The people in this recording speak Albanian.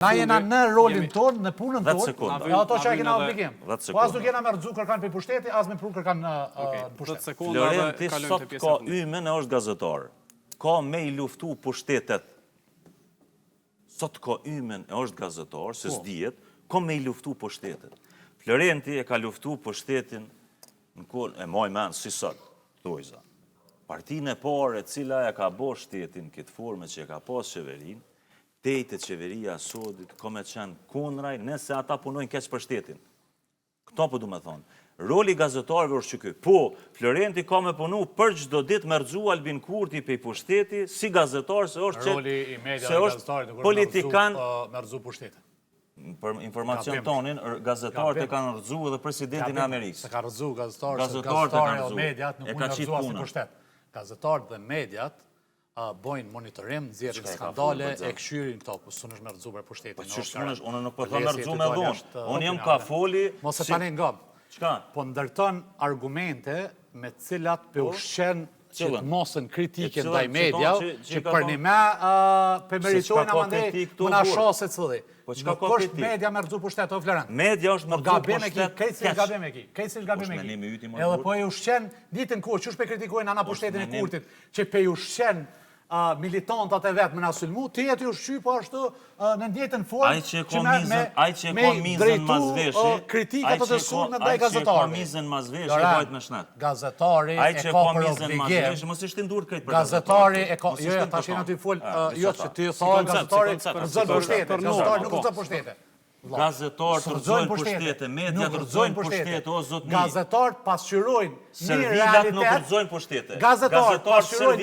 Na jena në rolin tonë, në punën Vetë tonë, sekunda. e ato që e kena obligim. Vetë Po as nuk sekunda. jena me rëzu kërkan për pushteti, as me pru kërkan në pushtet. Florenti sot ka ymen e është gazetar. Ka me i luftu pushtetet. Sot ka ymen e është gazetar, se s'dijet, ka me i luftu pushtetet. Florenti e ka luftu pushtetin në kohën e moj men si sot, thojza. Partinë e parë e cila e ka bo shtetin këtë forme që e ka pas qeverin, tejtë qeveria sodit, ka me qenë konraj, nëse ata punojnë keq për shtetin. Këto po du me thonë. Roli gazetarëve është që ky. Po, Florenti ka me punu për çdo ditë me rëzu Albin Kurti pe pushteti, si gazetar, se është Roli i media dhe gazetarit nuk politikan. me rëzu pushtetin. Për informacion tonin, gazetarët e kanë rëzu edhe presidentin e Amerikës. Se ka rëzu gazetarët, se Gazetarët e kanë gazetarët rëzu. e mediat nuk E mund ka me qitë rëzu as një punën. pushtet. Gazetarët dhe mediat bojnë monitorim, nxjerrin Çka e ka skandale, folur, e kshyrin këto, po s'unesh me rëzu për pushtetin. Po që s'unesh, unë nuk po thëmë me rëzu me dhonë. Unë jem ka foli... Mos e tani ngam. Qka? Po ndërton argumente me cilat pe ushqen që të mosën kritike ndaj media, që për një me për meritojnë amandej më na shose cëlli. Nuk është media me rëzu pushtet, o Florent. Media është me rëzu pushtet Kejtë gabim e ki, kejtë gabim e ki. Edhe po e ushqen, ditën ku, qësh pe kritikojnë ana pushtetin e Kurtit, që pe ushqen militantat e vetë me na sulmu, ti e ti ushqy po ashtu në ndjetën formë që me drejtu kritikat të sulme ndaj gazetarëve. Ai që ka mizën mazveshje, vajt me shnet. Gazetari e ka për obligim. Mos ishte ndur krejt për Gazetari e ka, jo, ta shena ty full, jo që ti thua gazetari rëzën pushtete, gazetari nuk rëzën pushtete. Gazetarët rëzojnë pushtete, mediat rëzojnë pushtete, o zotni. Gazetarët pasqyrojnë një Servilat nuk realitet. rëzojnë pushtete. Gazetarët pasqyrojnë